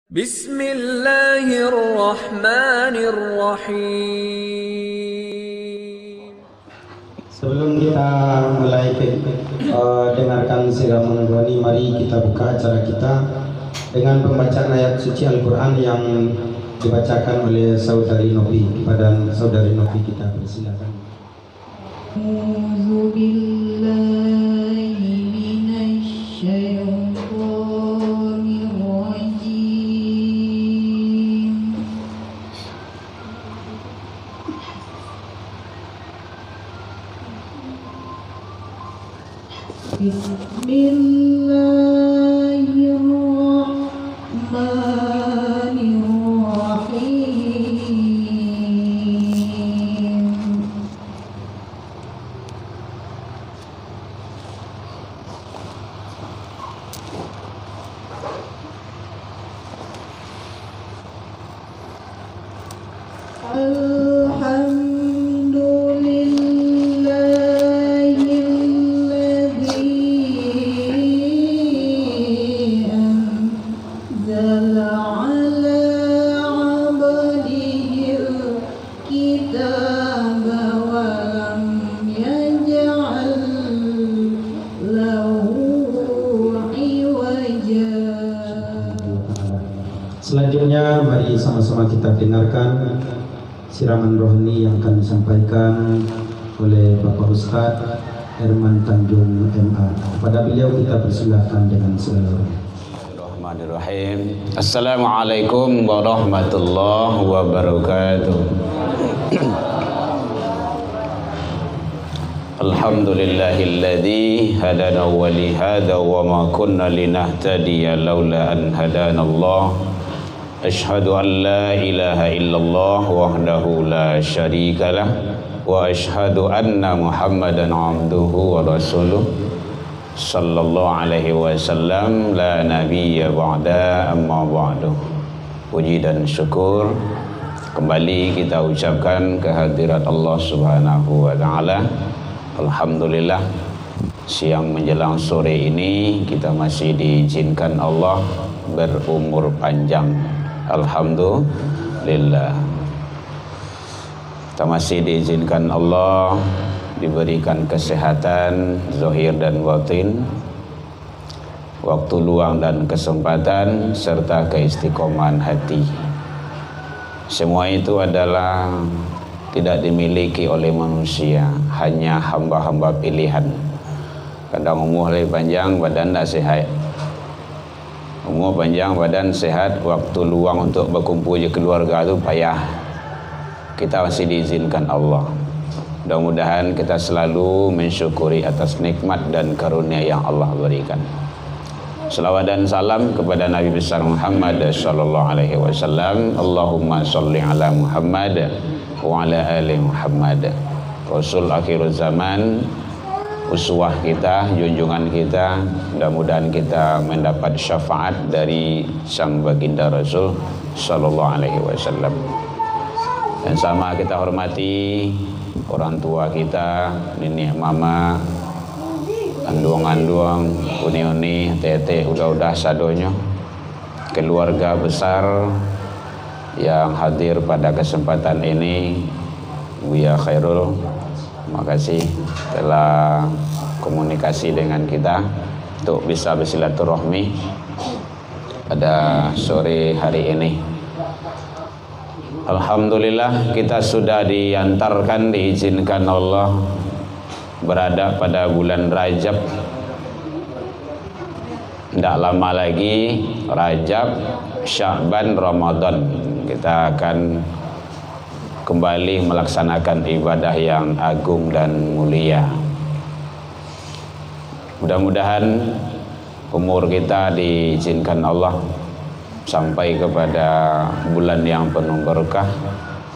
Bismillahirrahmanirrahim. Sebelum kita mulai dengarkan siraman rohani, mari kita buka acara kita dengan pembacaan ayat suci Al-Quran yang dibacakan oleh Saudari Novi. Kepada Saudari Novi kita persilakan. Selanjutnya mari sama-sama kita dengarkan siraman rohani yang akan disampaikan oleh Bapak Ustadz Herman Tanjung MA. Kepada beliau kita persilakan dengan segala hormat. Bismillahirrahmanirrahim. Assalamualaikum warahmatullahi wabarakatuh. Alhamdulillahilladzi hadana wa li hada wa ma kunna linahtadiya laula an hadana Allah. Ashhadu an la ilaha illallah wahdahu la syarika lah wa ashhadu anna Muhammadan abduhu wa rasuluh sallallahu alaihi wasallam la nabiyya ba'da amma ba'du. Puji dan syukur kembali kita ucapkan kehadirat Allah Subhanahu wa taala. Alhamdulillah, siang menjelang sore ini kita masih diizinkan Allah berumur panjang. Alhamdulillah, kita masih diizinkan Allah diberikan kesehatan zahir dan batin, waktu luang dan kesempatan, serta keistiqomahan hati. Semua itu adalah tidak dimiliki oleh manusia, hanya hamba-hamba pilihan. Kadang umur lebih panjang, badan tak sehat. Umur panjang, badan sehat, waktu luang untuk berkumpul je keluarga tu payah. Kita masih diizinkan Allah. Mudah-mudahan kita selalu mensyukuri atas nikmat dan karunia yang Allah berikan. Selawat dan salam kepada Nabi besar Muhammad sallallahu alaihi wasallam. Allahumma sholli ala Muhammad wa ala ali Muhammad. Rasul akhir zaman, uswah kita, junjungan kita. Mudah-mudahan kita mendapat syafaat dari sang baginda Rasul sallallahu alaihi wasallam. Dan sama kita hormati orang tua kita, nenek mama, anduang-anduang, uni-uni, tete, udah-udah sadonya, keluarga besar yang hadir pada kesempatan ini. Buya Khairul, makasih telah komunikasi dengan kita untuk bisa bersilaturahmi pada sore hari ini. Alhamdulillah, kita sudah diantarkan, diizinkan Allah berada pada bulan Rajab. Tidak lama lagi Rajab, Sya'ban, Ramadan. Kita akan kembali melaksanakan ibadah yang agung dan mulia. Mudah-mudahan umur kita diizinkan Allah sampai kepada bulan yang penuh berkah,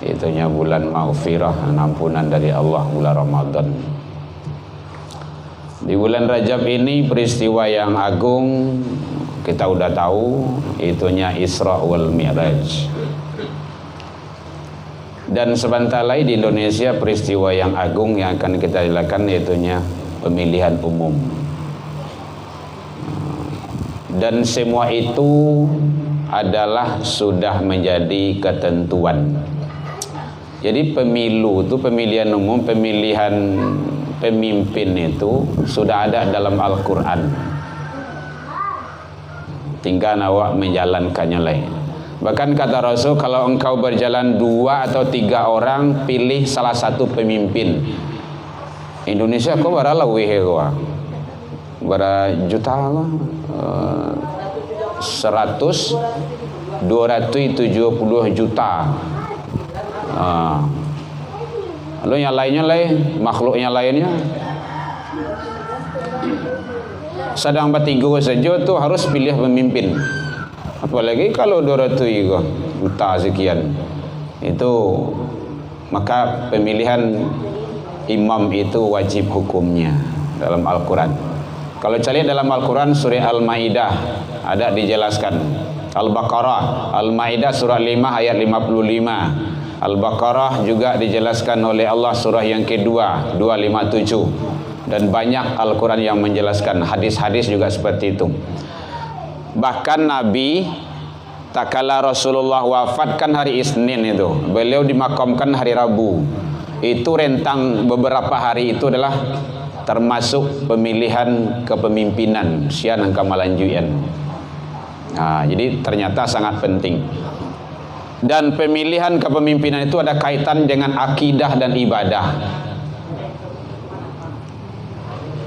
yaitunya bulan maghfirah, ampunan dari Allah, bulan Ramadan. Di bulan Rajab ini peristiwa yang agung kita udah tahu, itunya Isra wal Mi'raj. Dan sebentar lagi di Indonesia peristiwa yang agung yang akan kita lakukan, yaitunya pemilihan umum. Dan semua itu adalah sudah menjadi ketentuan. Jadi pemilu itu, pemilihan umum, pemilihan pemimpin itu sudah ada dalam Al-Quran. Tinggal awak menjalankannya lain. Bahkan kata Rasul, kalau engkau berjalan 2 atau 3 orang, pilih salah satu pemimpin. Indonesia kau berapa lebih kau? Berapa juta lah? 270 juta. Lalu yang lainnya makhluknya lainnya sedang bertiga saja tuh harus pilih pemimpin. Apalagi kalau 200 juta sekian. Itu maka pemilihan imam itu wajib hukumnya dalam Al-Quran. Kalau cari dalam Al-Quran surah Al-Maidah ada dijelaskan. Al-Baqarah, Al-Maidah surah 5 ayat 55. Al-Baqarah juga dijelaskan oleh Allah surah yang kedua 257. Dan banyak Al-Quran yang menjelaskan, hadis-hadis juga seperti itu. Bahkan Nabi tak kala Rasulullah wafat kan hari Isnin itu, beliau dimakamkan hari Rabu. Itu rentang beberapa hari itu adalah termasuk pemilihan kepemimpinan sian angka malanjuan. Jadi ternyata sangat penting. Dan pemilihan kepemimpinan itu ada kaitan dengan akidah dan ibadah.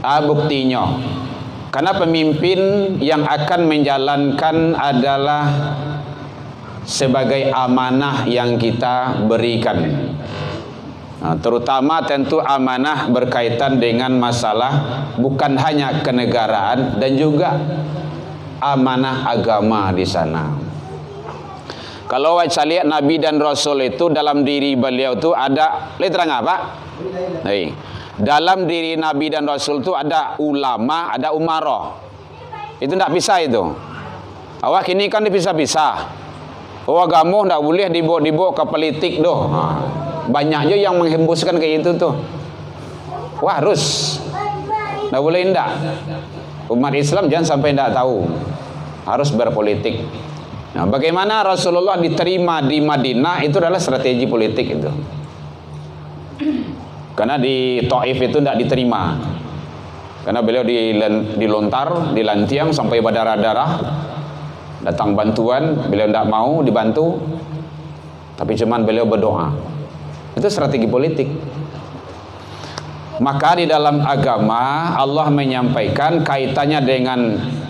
Buktinya, karena pemimpin yang akan menjalankan adalah sebagai amanah yang kita berikan. Terutama tentu amanah berkaitan dengan masalah bukan hanya kenegaraan dan juga amanah agama di sana. Kalau saya lihat Nabi dan Rasul itu dalam diri beliau itu ada, lihat terang apa? Dalam diri Nabi dan Rasul itu ada ulama, ada umarah. Itu tidak bisa itu. Awak kini kan dipisah-pisah. Agama tidak boleh dibawa ke politik doh. Banyak je yang menghembuskan kayak itu tuh. Wah harus. Tidak boleh tidak. Umat Islam jangan sampai tidak tahu. Harus berpolitik. Nah, bagaimana Rasulullah diterima di Madinah itu adalah strategi politik itu. Karena di Taif itu tidak diterima. Karena beliau dilontar, dilantiang sampai berdarah-darah. Datang bantuan, beliau tidak mau dibantu. Tapi cuman beliau berdoa. Itu strategi politik. Maka di dalam agama Allah menyampaikan kaitannya dengan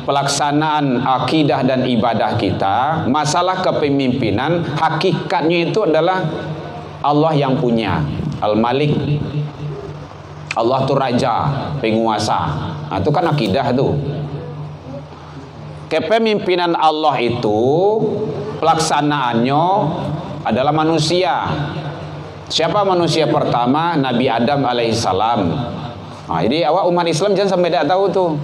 pelaksanaan akidah dan ibadah kita. Masalah kepemimpinan hakikatnya itu adalah Allah yang punya, Al-Malik. Allah itu raja, penguasa. Itu kan akidah tuh. Kepemimpinan Allah itu pelaksanaannya adalah manusia. Siapa manusia pertama? Nabi Adam alaihissalam. Jadi awak umat Islam jangan sampai tidak tahu tuh.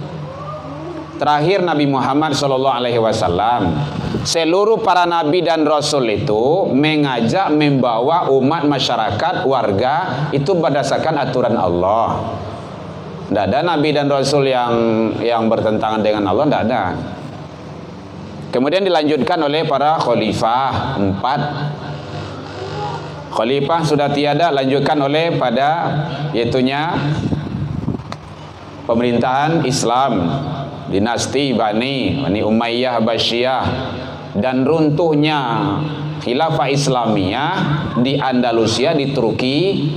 Terakhir Nabi Muhammad sallallahu alaihi wasallam. Seluruh para nabi dan rasul itu mengajak, membawa umat masyarakat, warga itu berdasarkan aturan Allah. Tidak ada nabi dan rasul yang bertentangan dengan Allah, tidak ada. Kemudian dilanjutkan oleh para khalifah 4. Khalifah sudah tiada, lanjutkan oleh pada yaitunya pemerintahan Islam, dinasti Bani Umayyah Abbasiyah, dan runtuhnya khilafah Islamiyah di Andalusia, di Turki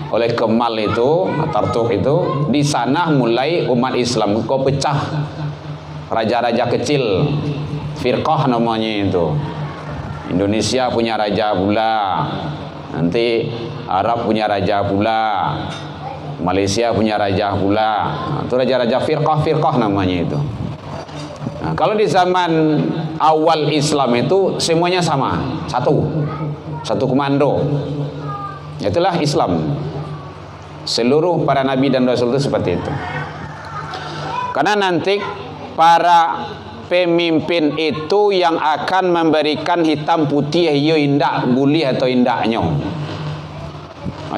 oleh Kemal itu, Atatürk itu. Di sana mulai umat Islam kok pecah, raja-raja kecil, firqah namanya itu. Indonesia punya raja pula, nanti Arab punya raja pula, Malaysia punya raja pula. Itu raja-raja firqah namanya itu. Nah, kalau di zaman awal Islam itu semuanya sama, satu komando. Itulah Islam. Seluruh para nabi dan rasul itu seperti itu. Karena nanti para pemimpin itu yang akan memberikan hitam putih iyo indak boleh atau indaknya,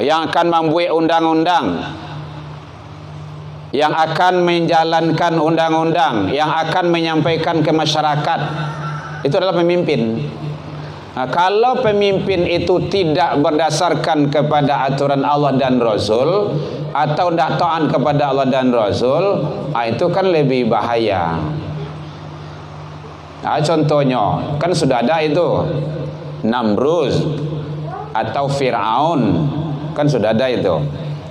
yang akan membuat undang-undang, yang akan menjalankan undang-undang, yang akan menyampaikan ke masyarakat. itu adalah pemimpin. Nah, kalau pemimpin itu tidak berdasarkan kepada aturan Allah dan Rasul atau tidak taat kepada Allah dan Rasul, itu kan lebih bahaya. Nah, contohnya kan sudah ada itu Namrud atau Fir'aun, kan sudah ada itu.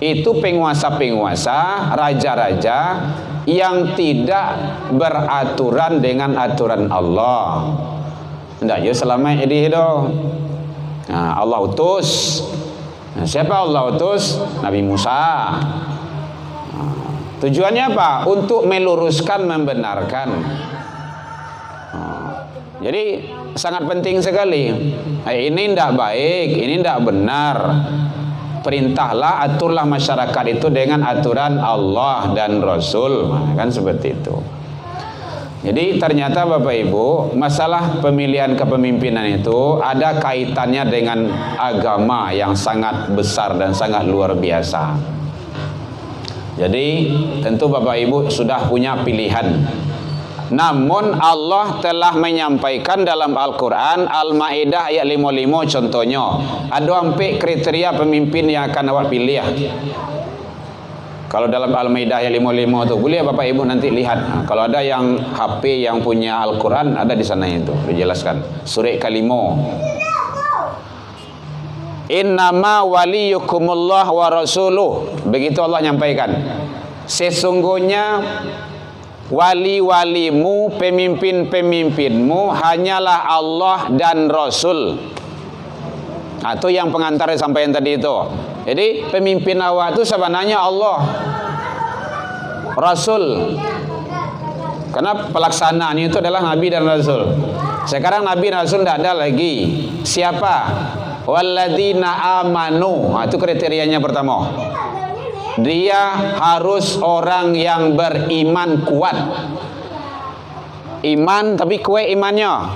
Itu penguasa-penguasa, raja-raja yang tidak beraturan dengan aturan Allah. Tidak ya selama ini itu. Nah, Allah utus. Nah, siapa Allah utus? Nabi Musa. Nah, tujuannya apa? Untuk meluruskan, membenarkan. Nah, jadi sangat penting sekali. Ini tidak baik, ini tidak benar. Perintahlah, aturlah masyarakat itu dengan aturan Allah dan Rasul. Nah, kan seperti itu. Jadi ternyata Bapak Ibu, masalah pemilihan kepemimpinan itu ada kaitannya dengan agama yang sangat besar dan sangat luar biasa. Jadi tentu Bapak Ibu sudah punya pilihan. Namun Allah telah menyampaikan dalam Al-Quran, Al-Ma'idah ayat 55 contohnya, ada sampai kriteria pemimpin yang akan awak pilih ya. Kalau dalam Al-Maidah ayat 55 itu boleh Bapak Ibu nanti lihat. Nah, kalau ada yang HP yang punya Al-Quran, ada di sana itu dijelaskan. Surah Kalimo. Innama waliyukumullah wa rasuluh. Begitu Allah nyampaikan. Sesungguhnya wali-walimu, pemimpin-pemimpinmu hanyalah Allah dan Rasul. Nah, itu yang pengantar sampaian tadi itu. Jadi pemimpin awak itu sebenarnya Allah, Rasul. Karena pelaksanaannya itu adalah Nabi dan Rasul. Sekarang Nabi dan Rasul tidak ada lagi. Siapa? Walladzina amanu. Nah, itu kriterianya pertama. Dia harus orang yang beriman kuat. Iman tapi kuat imannya.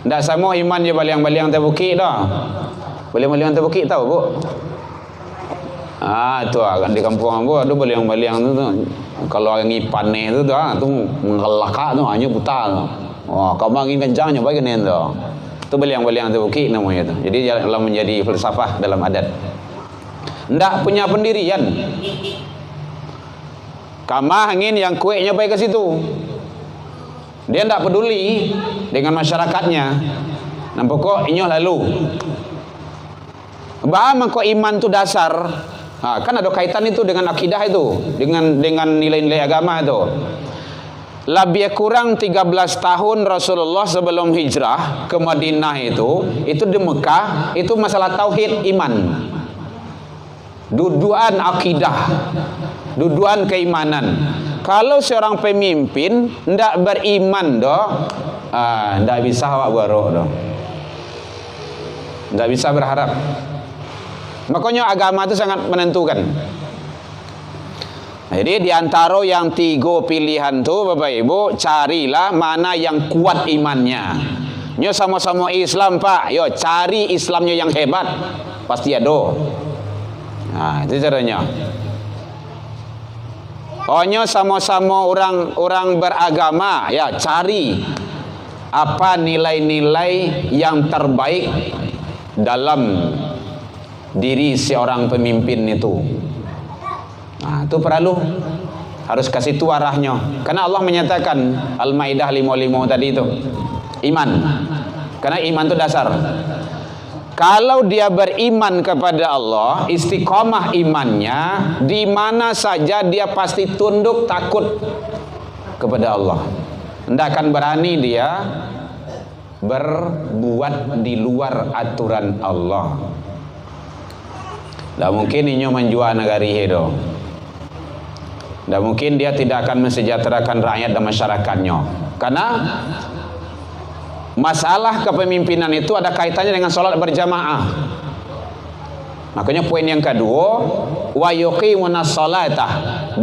Tidak sama iman je baliang-baliang terbukit dah. Baliang-baliang terbukit tahu bu? Itu kan di kampung aku ada baliang-baliang tu. Kalau orang ipaneh tu tu mengelakak tu hanya buta tu. Wah, kau angin kencangnya bagi nen tu. Tu baliang-baliang terbukit namanya tu. Jadi dalam menjadi filsafah dalam adat. Ndak punya pendirian. Kamah angin yang kueknya baik ke situ. Dia ndak peduli dengan masyarakatnya. Nampak kok inyo lalu. Bahwa kok iman itu dasar. Kan ada kaitan itu dengan akidah itu, dengan nilai-nilai agama itu. Lebih kurang 13 tahun Rasulullah sebelum hijrah ke Madinah itu di Mekah itu masalah tauhid iman. Duduan akidah, duduan keimanan. Kalau seorang pemimpin ndak beriman doh, ndak bisa awak barok doh. Ndak bisa berharap. Makanya agama itu sangat menentukan. Jadi diantara yang 3 pilihan tu Bapak Ibu, carilah mana yang kuat imannya. Nyo sama-sama Islam Pak, yo cari Islamnya yang hebat, pasti ada. Nah, itu caranya. Nyo sama-sama orang beragama, ya cari apa nilai-nilai yang terbaik dalam diri seorang pemimpin itu. Nah, itu perlu harus kasih itu arahnya. Karena Allah menyatakan Al-Maidah 55 tadi itu iman. Karena iman itu dasar. Kalau dia beriman kepada Allah, istiqomah imannya, di mana saja dia pasti tunduk takut kepada Allah. Tidak akan berani dia berbuat di luar aturan Allah. Tidak mungkin inyo menjual negara itu. Tidak mungkin dia tidak akan mensejahterakan rakyat dan masyarakatnya. Karena masalah kepemimpinan itu ada kaitannya dengan sholat berjamaah. Makanya poin yang kedua, wa yuqimunas sholatah.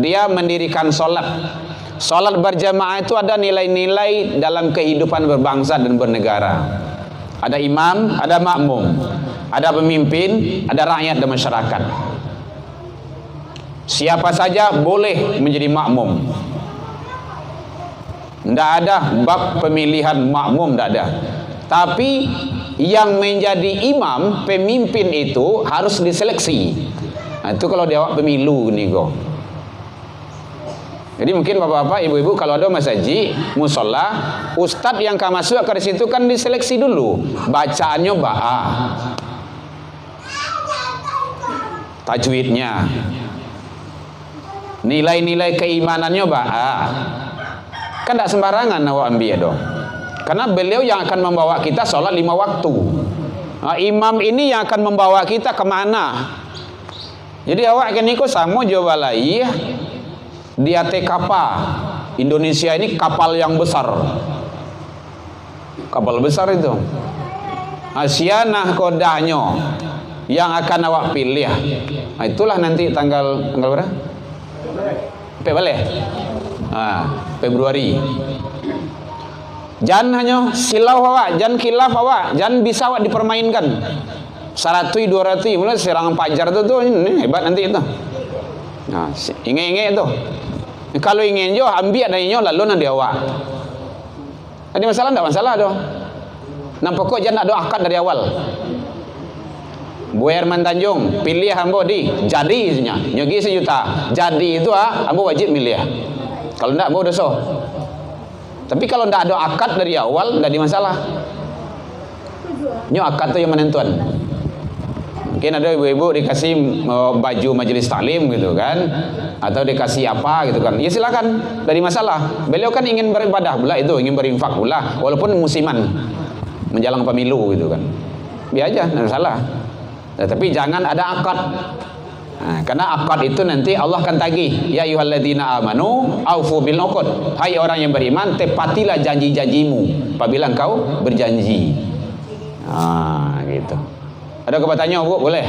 Dia mendirikan sholat. Sholat berjamaah itu ada nilai-nilai dalam kehidupan berbangsa dan bernegara. Ada imam, ada makmum. Ada pemimpin, ada rakyat dan masyarakat. Siapa saja boleh menjadi makmum. Tidak ada bab pemilihan makmum, tidak ada. Tapi yang menjadi imam, pemimpin itu harus diseleksi. Nah, itu kalau dia pemilu nih kok. Jadi mungkin bapak-bapak, ibu-ibu kalau ada masjid, musola, ustadz yang akan masuk ke situ kan diseleksi dulu. Bacaannya ba'a, tajwidnya, nilai-nilai keimanannya ba'a. Kan tidak sembarangan awak ambil dong. Karena beliau yang akan membawa kita sholat 5 waktu. Nah, imam ini yang akan membawa kita kemana? Jadi awak kan ikut sama Jawa Balai di ate kapal. Indonesia ini kapal yang besar. Kapal besar itu. Asia nahkodanya yang akan awak pilih. Nah, itulah nanti tanggal berapa? Februari. Jangan hanya silau awak, jangan khilaf awak, jangan bisa awak dipermainkan. 100-200 mulai serangan pajar itu ini hebat nanti itu. Nah, inge-inge itu. Kalau ingin jo ambil dari nyo lalu nanti awak. Ada masalah enggak? Masalah doh. Nampak kok jangan ada akad dari awal. Bu Herman Tanjung pilih ambo di jadi isinya nyogi 1 juta. Jadi itu ambo wajib milih. Kalau enggak ambo dosa. Tapi kalau enggak ada akad dari awal enggak ada masalah. Nyo akad tuh yang menentuan. Mungkin ada ibu-ibu dikasih baju majelis taklim gitu kan, atau dikasih apa gitu kan, ya silakan, dari masalah. Beliau kan ingin beribadah pula itu, ingin berinfak pula, walaupun musiman menjelang pemilu gitu kan, biar aja, tidak masalah. Nah, tapi jangan ada akad. Nah, karena akad itu nanti Allah akan tagih, ya ayyuhalladzina amanu aufu bil uqud. Hai orang yang beriman, tepatilah janji-janjimu apabila engkau berjanji. Nah, gitu. Ada kebatanya Bu? Boleh?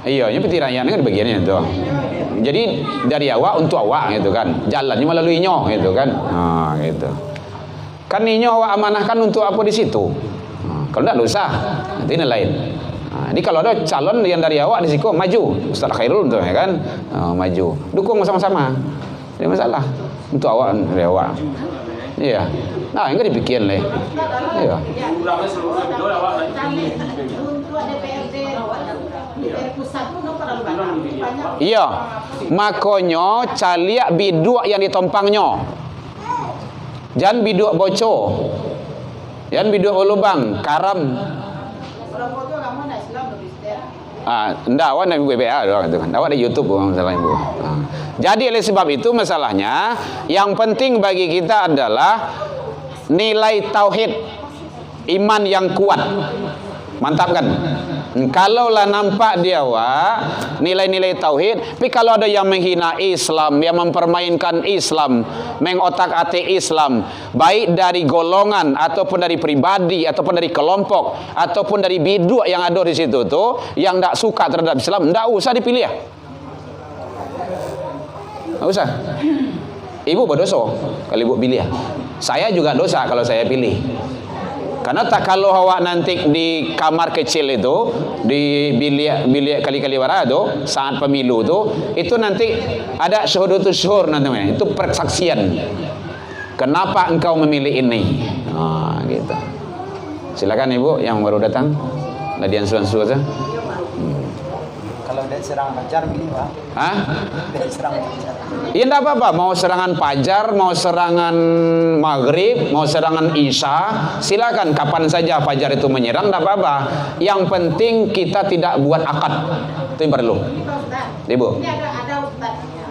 Iya, ini petirannya kan bagiannya itu. Jadi dari awak untuk awak gitu kan. Jalannya melalui nyo gitu kan. Nah, gitu. Kan nyo awak amanahkan untuk apa di situ? Nah, kalau enggak dosa, nanti ini lain. Nah, ini kalau ada calon yang dari awak di situ maju, Ustaz Khairul tuh ya kan. Maju. Dukung sama-sama. Tidak masalah. Untuk awak dari awak. Iya. Nah, enggak dipikir leh. Iya. Iya. Makonyo caliak biduk yang ditompangnya. Jangan biduk bocor. Jangan biduk lubang, karam. Enggak, awak naik WBA doang itu kan. Awak di YouTube masalahnya Bu. Jadi oleh sebab itu masalahnya yang penting bagi kita adalah nilai tauhid, iman yang kuat. Mantap kan? Kalau lah nampak dia nilai-nilai tauhid, tapi kalau ada yang menghina Islam, yang mempermainkan Islam, mengotak-atik Islam, baik dari golongan ataupun dari pribadi ataupun dari kelompok ataupun dari biduk yang ada di situ tuh, yang tidak suka terhadap Islam, tidak usah dipilih ya. Tidak usah. Ibu berdosa kalau ibu pilih ya. Saya juga dosa kalau saya pilih. Karena tak kalau awak nanti di kamar kecil itu, di bilik kali-kali wara itu, saat pemilu itu nanti ada syuhudatus syuhur namanya. Itu persaksian. Kenapa engkau memilih ini? Nah, gitu. Silakan Ibu yang baru datang. Ladian Sulansu aja. Kalau dari serangan pajar pilih Pak. Hah? Dari serangan pajar. Ya enggak apa-apa, mau serangan fajar, mau serangan maghrib, mau serangan isya, silakan kapan saja fajar itu menyerang, enggak apa-apa. Yang penting kita tidak buat akad. Itu yang perlu. Ibu. Ini ada ustadznya.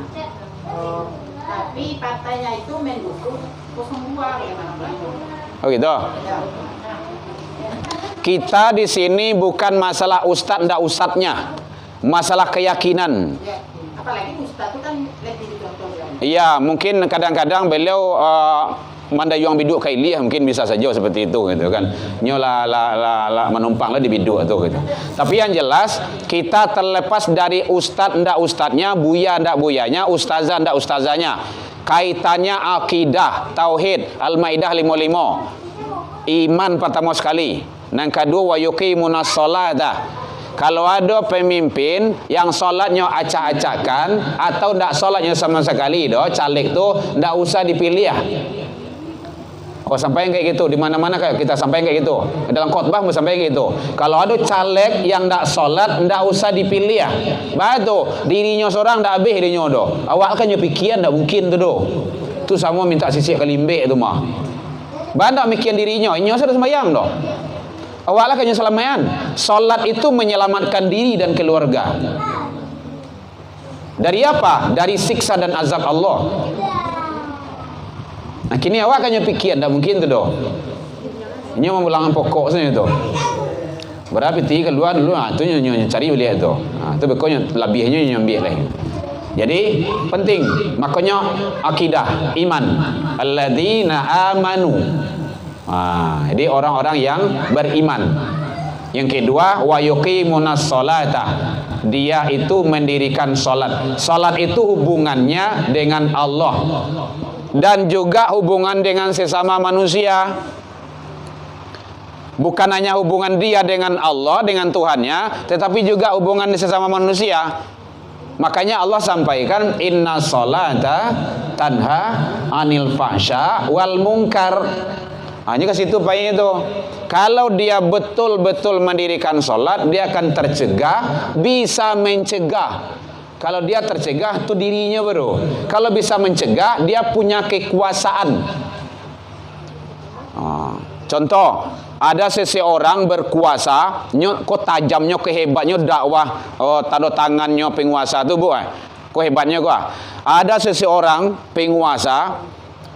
Tapi partainya itu mendukung 02 ya Pak. Oh gitu. Kita di sini bukan masalah ustadz enggak ustadznya. Masalah keyakinan. Ya, apalagi ustadz itu kan lebih dicontohkan. Iya, mungkin kadang-kadang beliau mandayung biduk kailiyah mungkin bisa saja seperti itu gitu kan. Nyola menumpang di biduk itu gitu. Tapi yang jelas kita terlepas dari ustadz ndak ustadznya, buya ndak buyanya, ustazah ndak ustazahnya. Kaitannya akidah, tauhid, Al-Maidah 55. Iman pertama sekali. Yang kedua wa yuqimunas sholata. Kalau ada pemimpin yang solatnya acak-acakan atau ndak solatnya sama sekali, caleg tuh ndak usah dipilih ya. Oh, sampaikan kayak gitu di mana-mana, kayak kita sampaikan kayak gitu dalam khotbah, mau sampaikan gitu. Kalau ada caleg yang ndak solat, ndak usah dipilih ya. Batu dirinya seorang ndak habis dirinya awak kan pikiran ndak mungkin tuh tu sama minta sisik kalimbe itu mah. Banda mikiran dirinya, inyo sudah sembahyang awak lah kan selamayan. Solat itu menyelamatkan diri dan keluarga. Dari apa? Dari siksa dan azab Allah. Nah kini awak kan pikiran tak mungkin tu Ini memulangan pokok saja tu. Berapa ti keluar dulu tu nyo cari beliau tu. Tu bekonya lebihnya nyo ambil lagi. Jadi penting, makanya akidah iman alladzina amanu. Jadi orang-orang yang beriman. Yang kedua wa yuqimunas sholata. Dia itu mendirikan salat. Salat itu hubungannya dengan Allah. Dan juga hubungan dengan sesama manusia. Bukan hanya hubungan dia dengan Allah, dengan Tuhannya, tetapi juga hubungan sesama manusia. Makanya Allah sampaikan inna sholata tanha anil fahsya wal munkar. Ini ke situ poinnya itu. Kalau dia betul-betul mendirikan sholat, dia akan tercegah, bisa mencegah. Kalau dia tercegah itu dirinya baru. Kalau bisa mencegah, dia punya kekuasaan. Contoh, ada seseorang berkuasa, kok tajamnya, kehebatnya dakwah, tanda tangannya penguasa tu bu, kok hebatnya kok. Ada seseorang penguasa,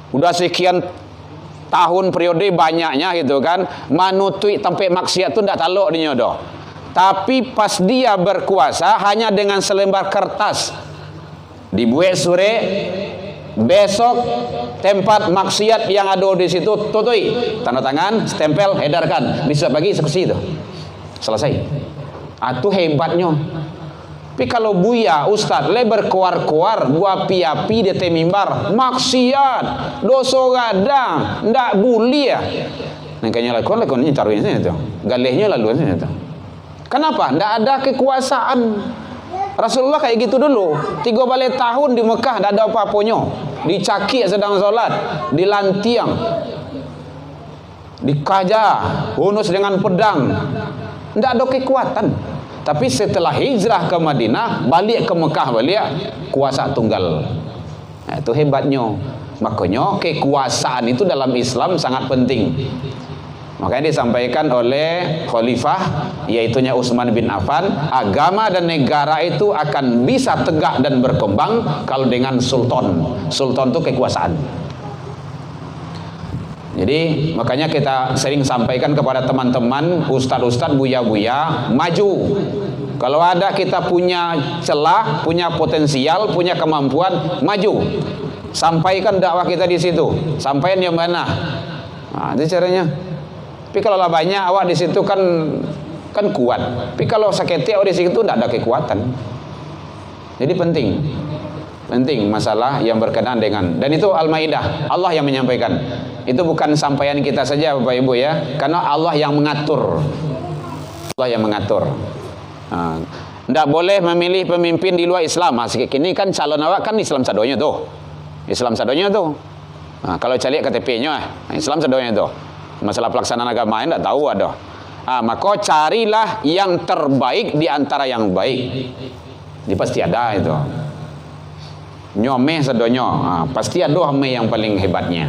udah sekian tahun periode banyaknya gitu kan, manutui sampai maksiat tu ndak taluk dia Tapi pas dia berkuasa hanya dengan selembar kertas dibuat sore, besok tempat maksiat yang ada di situ tutui, tanda tangan, stempel, edarkan, bisa bagi eksekusi itu. Selesai. Itu hebatnya. Tapi kalau buya ustaz le berkuar-kuar, gua api-api di mimbar, maksiat, dosa gadang, ndak bully ya. Nakanya lakon ini taruhin sini tu. Galehnya lalu sini tu. Kenapa? Ndak ada kekuasaan. Rasulullah kayak gitu dulu. 3 balik tahun di Mekah ndak ada apa-apanya. Dicakik sedang sholat, dilantiang, dikaja, hunus dengan pedang. Ndak ada kekuatan. Tapi setelah hijrah ke Madinah, balik ke Mekah balik, kuasa tunggal. Itu hebatnya. Makanya kekuasaan itu dalam Islam sangat penting. Makanya disampaikan oleh Khalifah, yaitunya Utsman bin Affan, agama dan negara itu akan bisa tegak dan berkembang kalau dengan sultan. Sultan itu kekuasaan. Jadi makanya kita sering sampaikan kepada teman-teman, ustadz-ustadz, buya-buya, maju. Kalau ada kita punya celah, punya potensial, punya kemampuan, maju. Sampaikan dakwah kita di situ. Sampaikan yang mana? Itu caranya. Tapi kalau lah banyak awak di situ kan kuat. Tapi kalau sakit awak di situ tidak ada kekuatan. Jadi penting masalah yang berkenaan dengan, dan itu Al-Maidah, Allah yang menyampaikan. Itu bukan sampaian kita saja Bapak Ibu ya, karena Allah yang mengatur. Allah yang mengatur. Tidak boleh memilih pemimpin di luar Islam. Kini kan calon awak kan Islam sadonya tuh. Islam sadonya tuh. Kalau cari KTP-nya Islam sadonya tuh. Masalah pelaksanaan agama ini tidak tahu ada. Maka carilah yang terbaik di antara yang baik. Ini pasti ada itu. Nyome sadonya, pasti ada ame yang paling hebatnya.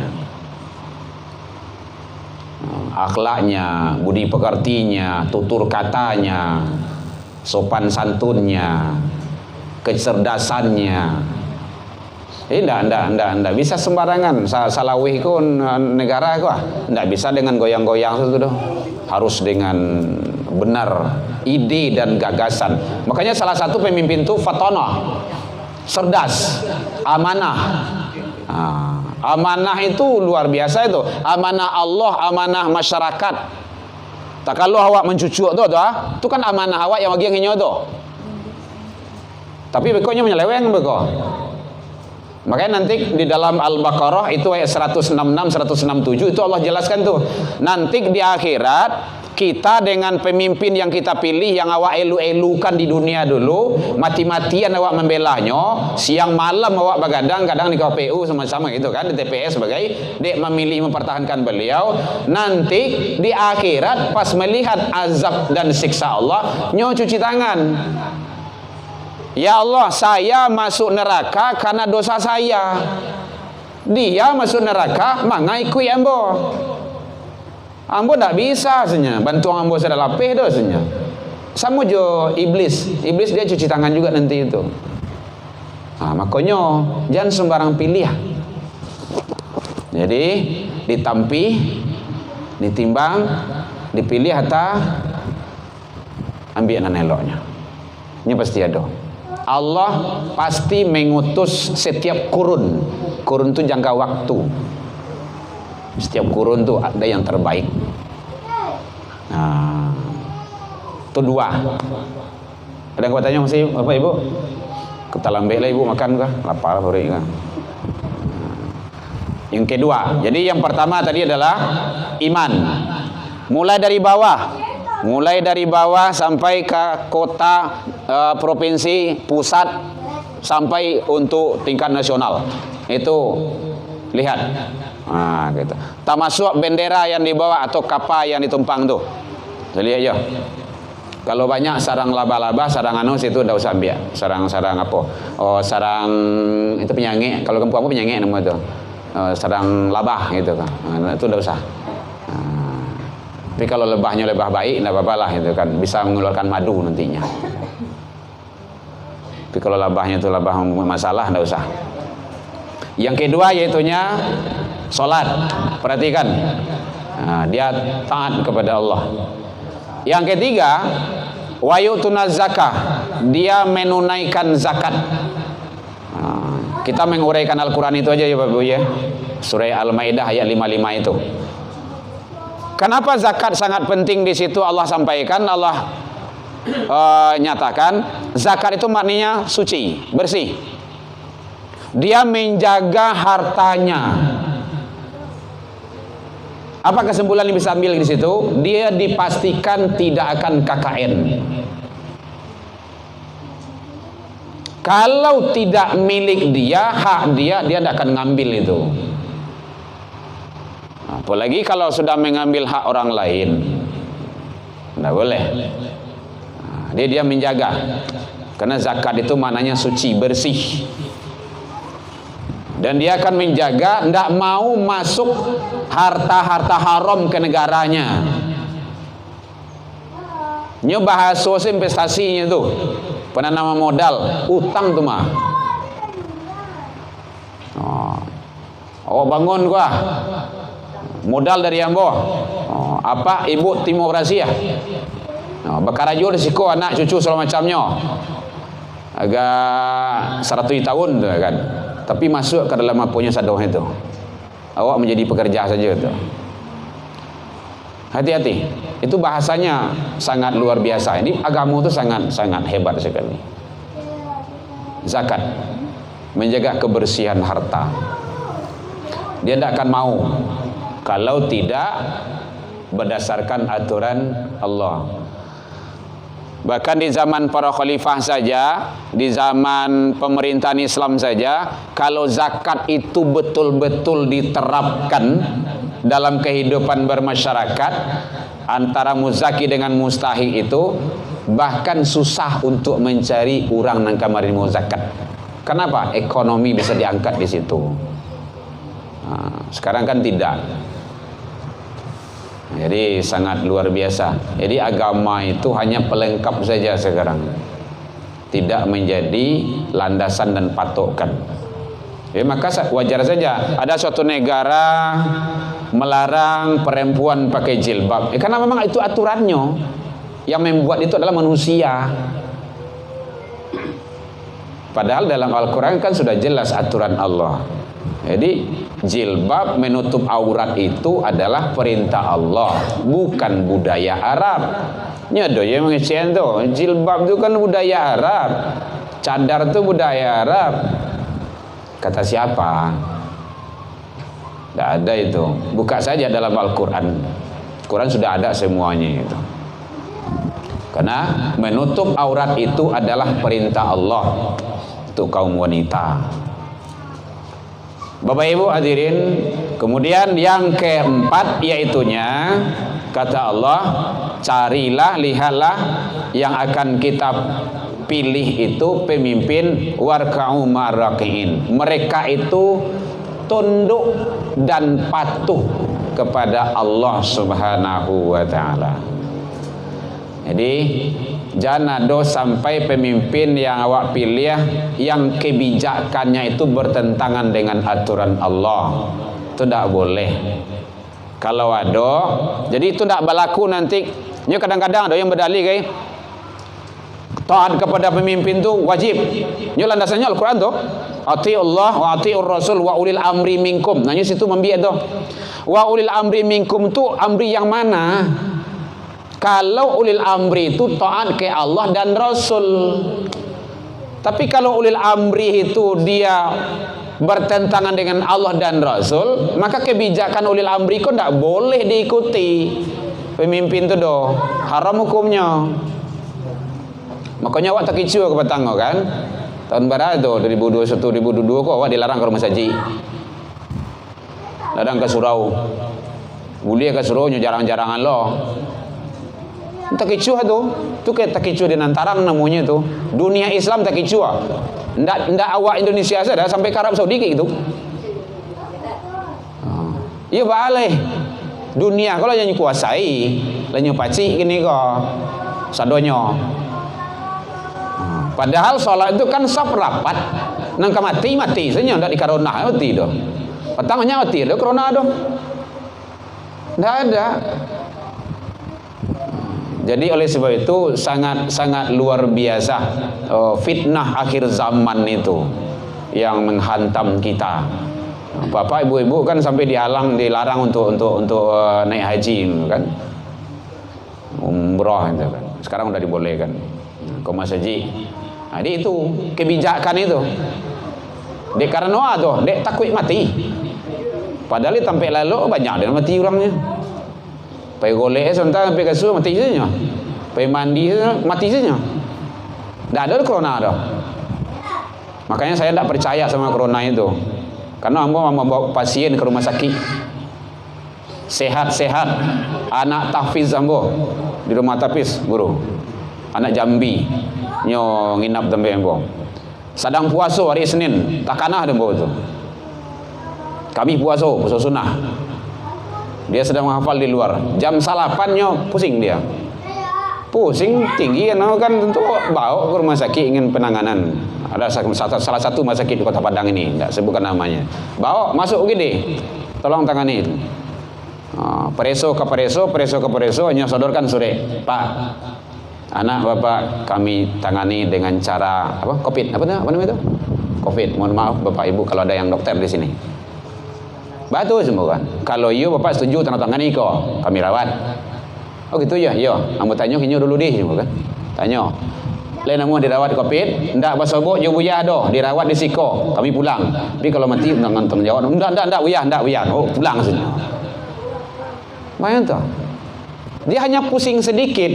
Akhlaknya, budi pekertinya, tutur katanya, sopan santunnya, kecerdasannya. Tidak bisa sembarangan. Salawih itu negara itu tidak bisa dengan goyang-goyang itu doh. Harus dengan benar ide dan gagasan. Makanya salah satu pemimpin itu fatonah, cerdas, amanah. Amanah itu luar biasa itu. Amanah Allah, amanah masyarakat. Tak kalau awak mencucuk itu kan amanah awak yang bagi yang hinyo tu. Tapi bekonya menyeleweng beko. Makanya nanti di dalam Al-Baqarah itu ayat 166, 167 itu Allah jelaskan tuh. Nanti di akhirat kita dengan pemimpin yang kita pilih, yang awak elu-elukan di dunia dulu, mati-matian awak membelanya, siang malam awak begadang kadang di KPU sama-sama gitu kan, di TPS sebagai dek memilih mempertahankan beliau. Nanti di akhirat pas melihat azab dan siksa Allah, nyo cuci tangan. Ya Allah, saya masuk neraka karena dosa saya. Dia masuk neraka mangaiku ambo. Ambo tak bisa sebenarnya bantu ambo sudah lapih dah sebenarnya. Sama jo iblis. Iblis dia cuci tangan juga nanti itu. Nah, makanya jangan sembarang pilih. Jadi ditampi, ditimbang, dipilih hatta ambil nan eloknya. Ini pasti ada. Allah pasti mengutus setiap kurun. Kurun itu jangka waktu. Setiap kurun itu ada yang terbaik. Nah, itu dua. Ada yang tanya masih Bapak Ibu? Kita lambe lah Ibu makan kah? Lapar hari kah? Yang kedua, jadi yang pertama tadi adalah iman. Mulai dari bawah sampai ke kota, provinsi, pusat, sampai untuk tingkat nasional. Itu lihat. Nah, gitu. Termasuk bendera yang dibawa atau kapal yang ditumpang tuh. Lihat aja. Kalau banyak sarang laba-laba, sarang anus itu udah usah ambil. Sarang-sarang apa? Oh, sarang itu penyangik. Kalau kampung aku penyangik nama itu. Sarang labah gitu kan. Nah, itu udah usah. Nah, tapi kalau lebahnya lebah baik, enggak apa-apa lah itu kan, bisa mengeluarkan madu nantinya. Tapi kalau labahnya itu labah masalah, enggak usah. Yang kedua yaitunya salat. Perhatikan. Nah, dia taat kepada Allah. Yang ketiga, wa yu'tunaz zakah. Dia menunaikan zakat. Nah, kita menguraikan Al-Qur'an itu aja ya Bapak Ibu ya. Surah Al-Maidah ayat 55 itu. Kenapa zakat sangat penting di situ Allah sampaikan, Allah nyatakan zakat itu maknanya suci, bersih. Dia menjaga hartanya. Apa kesimpulan yang bisa ambil di situ? Dia dipastikan tidak akan KKN. Kalau tidak milik dia, hak dia, dia tidak akan ngambil itu. Apalagi kalau sudah mengambil hak orang lain, tidak boleh. Dia menjaga. Karena zakat itu maknanya suci, bersih. Dan dia akan menjaga, tidak mau masuk harta-harta haram ke negaranya. Ini bahasa investasinya tuh, penanaman modal, utang tuh mah. Oh bangun gua, modal dari ambo. Apa ibu tim operasi ya? Bekarajo risiko anak cucu segala macamnya. Agak 100 tahun tuh kan. Tapi masuk ke dalam punya sadoh itu. Awak menjadi pekerja saja itu. Hati-hati. Itu bahasanya sangat luar biasa. Ini agama itu sangat hebat sekali. Zakat menjaga kebersihan harta. Dia tidak akan mau kalau tidak berdasarkan aturan Allah. Bahkan di zaman para khalifah saja, di zaman pemerintahan Islam saja, kalau zakat itu betul-betul diterapkan dalam kehidupan bermasyarakat, antara muzaki dengan mustahi itu bahkan susah untuk mencari orang yang kemarin mau zakat. Kenapa? Ekonomi bisa diangkat di situ. Nah, sekarang kan tidak. Jadi sangat luar biasa. Jadi agama itu hanya pelengkap saja sekarang, tidak menjadi landasan dan patokan. Ya, maka wajar saja ada suatu negara melarang perempuan pakai jilbab. Karena memang itu aturannya. Yang membuat itu adalah manusia. Padahal dalam Al-Quran kan sudah jelas aturan Allah. Jadi jilbab menutup aurat itu adalah perintah Allah, bukan budaya Arab. Ini ada yang mengecewakan tuh, jilbab itu kan budaya Arab, cadar itu budaya Arab. Kata siapa? Tidak ada itu. Buka saja dalam Al-Quran. Quran sudah ada semuanya itu. Karena menutup aurat itu adalah perintah Allah untuk kaum wanita. Bapak Ibu hadirin, kemudian yang keempat yaitunya kata Allah, carilah, lihatlah yang akan kita pilih itu pemimpin warka'u ma'raki'in. Mereka itu tunduk dan patuh kepada Allah Subhanahu wa taala. Jadi jangan ada sampai pemimpin yang awak pilih yang kebijakannya itu bertentangan dengan aturan Allah. Itu tidak boleh. Kalau ada, jadi itu tidak berlaku nanti. Ini kadang-kadang ada yang berdalih kayak taat kepada pemimpin itu wajib. Ini landasannya Al-Quran tuh. Ati'ullah wa ati'ur rasul wa ulil amri minkum. Nah, situ membiak tuh. Wa ulil amri minkum tu amri yang mana? Kalau ulil amri itu taat ke Allah dan Rasul. Tapi kalau ulil amri itu dia bertentangan dengan Allah dan Rasul, maka kebijakan ulil amri itu tidak boleh diikuti. Pemimpin itu doh haram hukumnya. Makanya awak tak kicu ke petang kan? Tahun barat tu 2021 2022 kok awak dilarang ke rumah saji. Ladang ke surau. Boleh ke surau jarang-jarangan lo. Takicuh tu kayak takicuh di Nantarang namanya tu. Dunia Islam takicuh. Ndak awak Indonesia saja sampai ke Arab Saudi kayak gitu. Iya boleh. Dunia kalau yang kuasai, lanyu paci gini kok. Sadonyo. Padahal sholat itu kan saf rapat. Nang mati saja ndak dikarona mati doh. Petangnya mati doh corona doh. Ndak ada. Jadi oleh sebab itu sangat luar biasa fitnah akhir zaman itu yang menghantam kita. Bapak ibu-ibu kan sampai dilarang untuk naik haji kan, umroh itu kan. Sekarang udah dibolehkan. Kau mas haji. Jadi itu kebijakan itu. Dek karena tuh, dek takut mati. Padahal sampai lalu banyak dia mati orangnya. Pai golek sebentar sampai kasur mati saja. Pai mandi mati saja. Tidak ada corona dah. Makanya saya tidak percaya sama corona itu. Karena ambo membawa pasien ke rumah sakit. Sehat-sehat. Anak tahfiz ambo di rumah tahfiz guru. Anak Jambi. Nyo nginap tembe ambo. Sedang puasa hari Senin, tak kanah ambo tu. Kami puasa sunnah. Dia sedang menghafal di luar. Jam salapannya pusing dia. Pusing tinggi kan tentu bawa ke rumah sakit ingin penanganan. Ada salah satu rumah sakit di Kota Padang ini, tidak sebutkan namanya. Bawa masuk gede. Tolong tangani. Pereso ke pereso hanya sodorkan sore. Pak, anak bapak kami tangani dengan cara apa? Covid. Apa namanya itu? Covid. Mohon maaf bapak ibu kalau ada yang dokter di sini. Batu semua kan. Kalau you bapak setuju tanda tangan ni kami rawat. Oh gitu ya, yo. Ambo tanya kinyo dulu deh semua kan. Tanya. Lain namu dirawat Covid, ndak basobok yo buyah doh, dirawat di siko, kami pulang. Tapi kalau mati dengan tanggung jawab. Ndak buyah. Oh, pulang sini. Mayan tuh. Dia hanya pusing sedikit.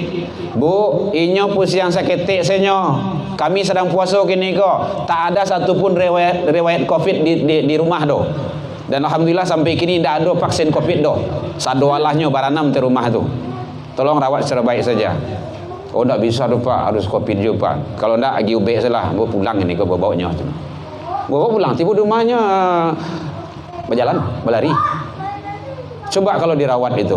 Bu, inyo pusing seketik senyo. Kami sedang puasa kini kok. Tak ada satupun riwayat Covid di rumah doh. Dan alhamdulillah sampai kini tidak ada vaksin Covid doh. Sadoalahnya baranam di rumah tu. Tolong rawat secara baik saja. Oh tidak bisa doh Pak, harus Covid juga Pak. Kalau tidak agi ubek salah, bawa pulang ini ke bawa-bawanya. Bawa pulang, tiba rumahnya berjalan, berlari. Coba kalau dirawat itu.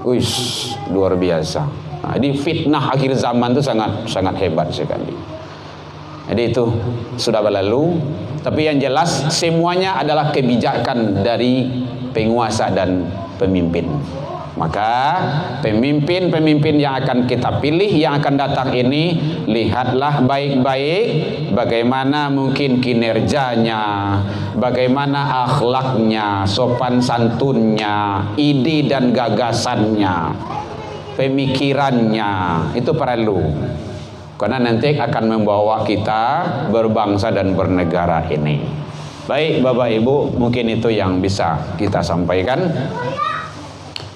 Uish, luar biasa. Nah, jadi fitnah akhir zaman itu sangat hebat sekali. Jadi itu sudah berlalu. Tapi yang jelas semuanya adalah kebijakan dari penguasa dan pemimpin. Maka pemimpin-pemimpin yang akan kita pilih yang akan datang ini, lihatlah baik-baik bagaimana mungkin kinerjanya, bagaimana akhlaknya, sopan santunnya, ide dan gagasannya, pemikirannya, itu perlu. Karena nanti akan membawa kita berbangsa dan bernegara ini. Baik Bapak Ibu, mungkin itu yang bisa kita sampaikan.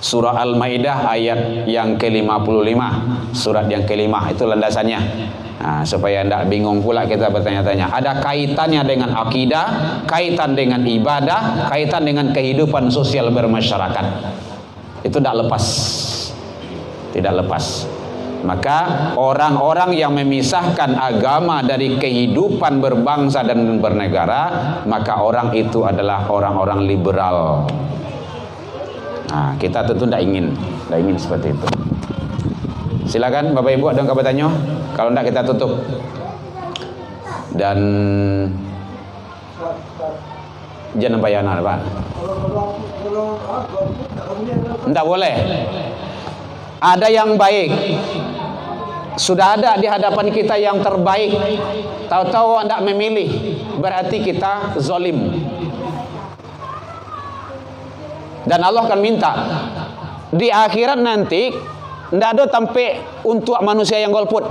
Surah Al-Maidah ayat yang ke-55, surat yang kelima, itu landasannya. Nah, supaya tidak bingung pula kita bertanya-tanya. Ada kaitannya dengan akidah, kaitan dengan ibadah, kaitan dengan kehidupan sosial bermasyarakat. Itu tidak lepas. Tidak lepas. Maka orang-orang yang memisahkan agama dari kehidupan berbangsa dan bernegara, maka orang itu adalah orang-orang liberal. Nah, kita tentu tidak ingin seperti itu. Silakan Bapak Ibu, ada yang bertanya? Kalau tidak kita tutup. Dan jangan bayar Pak. Tidak boleh. Ada yang baik. Sudah ada di hadapan kita yang terbaik. Tahu-tahu Anda memilih, berarti kita zalim. Dan Allah akan minta di akhirat nanti tidak ada tempat untuk manusia yang golput.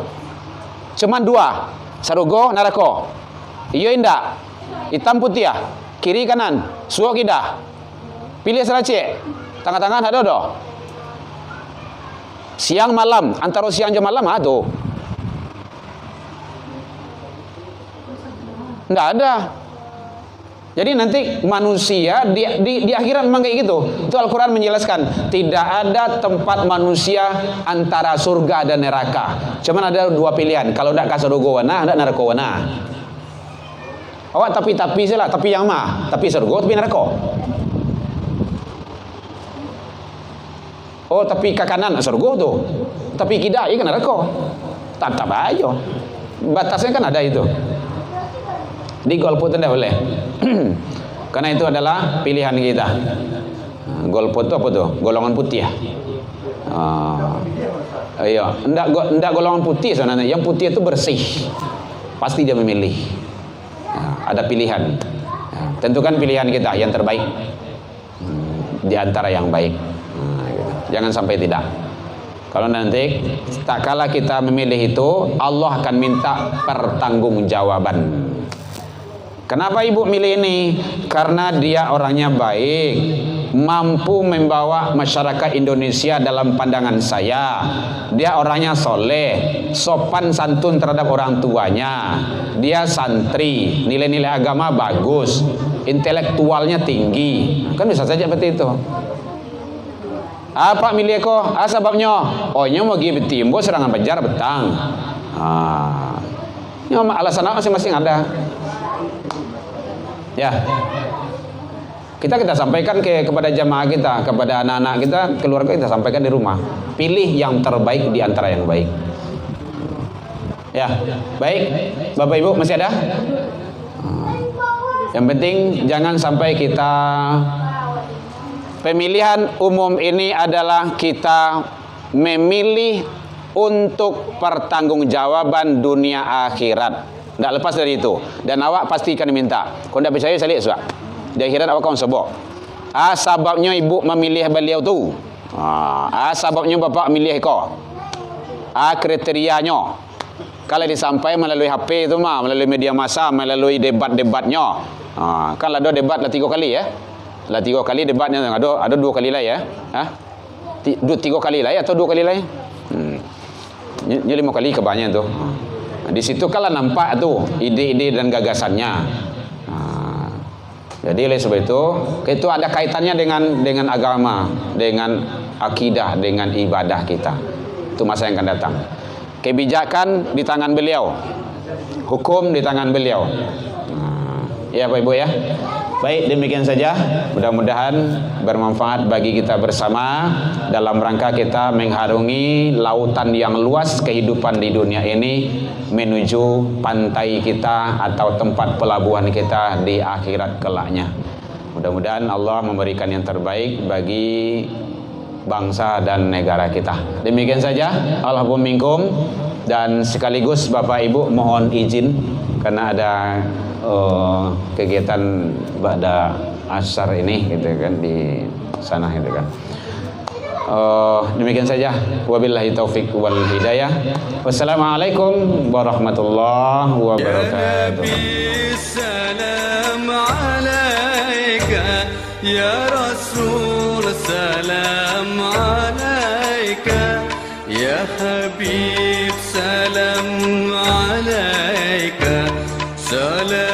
Cuman dua, surga, neraka. Iya indak, hitam putih ya, kiri kanan, suok kidah. Pilih seracik, tengah-tengah ada doh. Siang malam, antara siang jam malam ada. Tidak ada. Jadi nanti manusia di akhirat memang kayak gitu. Itu Al-Quran menjelaskan, tidak ada tempat manusia antara surga dan neraka. Cuman ada dua pilihan. Kalau tidak kasih surga wana, tidak neraka wana. Awak tapi saja lah, tapi yang mah, tapi surga, tapi neraka. Oh, tapi ke kanan surga tuh, tapi kidal kan neraka. Tak aja. Batasnya kan ada itu. Di golput tidak boleh. Karena itu adalah pilihan kita. Golput itu apa tuh? Golongan putih ya. Iya, enggak golongan putih sebenarnya. Yang putih itu bersih. Pasti dia memilih. Ada pilihan. Tentukan pilihan kita yang terbaik di antara yang baik. Jangan sampai tidak. Kalau nanti tak kala kita memilih itu, Allah akan minta pertanggungjawaban. Kenapa ibu milih ini? Karena dia orangnya baik, mampu membawa masyarakat Indonesia dalam pandangan saya. Dia orangnya soleh, sopan santun terhadap orang tuanya. Dia santri, nilai-nilai agama bagus, intelektualnya tinggi. Kan bisa saja seperti itu. Apa milih kok? Sebabnya? Oh, nya mau pergi betimbo serangan Banjar betang. Ini alasan masing-masing ada. Ya, kita sampaikan kepada jamaah kita, kepada anak-anak kita, keluarga kita sampaikan di rumah. Pilih yang terbaik di antara yang baik. Ya, baik, Bapak Ibu masih ada? Yang penting jangan sampai kita, pemilihan umum ini adalah kita memilih untuk pertanggungjawaban dunia akhirat. Tidak lepas dari itu. Dan awak pasti akan diminta. Kalau tidak percaya, saya lihat sudah. Di akhirat awak akan sebut. Sebabnya ibu memilih beliau tu. Sebabnya bapak memilih kau. Kriterianya. Kalau disampaikan melalui HP itu mah, melalui media massa, melalui debat-debatnya. Kan ada debat lah 3 kali ya. Lah 3 kali debatnya. Ada 2 kali lah ya. 3 kali lah ya atau 2 kali lah ya. Ini 5 kali kebanyakan tu. Di situ kala nampak tuh ide-ide dan gagasannya. Jadi oleh sebab itu ada kaitannya dengan agama, dengan akidah, dengan ibadah kita. Itu masa yang akan datang. Kebijakan di tangan beliau, hukum di tangan beliau. Ya Bapak Ibu ya. Baik, demikian saja. Mudah-mudahan bermanfaat bagi kita bersama dalam rangka kita mengharungi lautan yang luas kehidupan di dunia ini menuju pantai kita atau tempat pelabuhan kita di akhirat kelaknya. Mudah-mudahan Allah memberikan yang terbaik bagi bangsa dan negara kita. Demikian saja. Allahumma minkum. Dan sekaligus Bapak Ibu mohon izin karena ada kegiatan pada asar ini gitu kan di sana gitu kan. Demikian saja. Wabillahi taufik wal hidayah. Wassalamualaikum warahmatullahi wabarakatuh. Ya Rasul سلام عليك يا حبيب سلام عليك سلام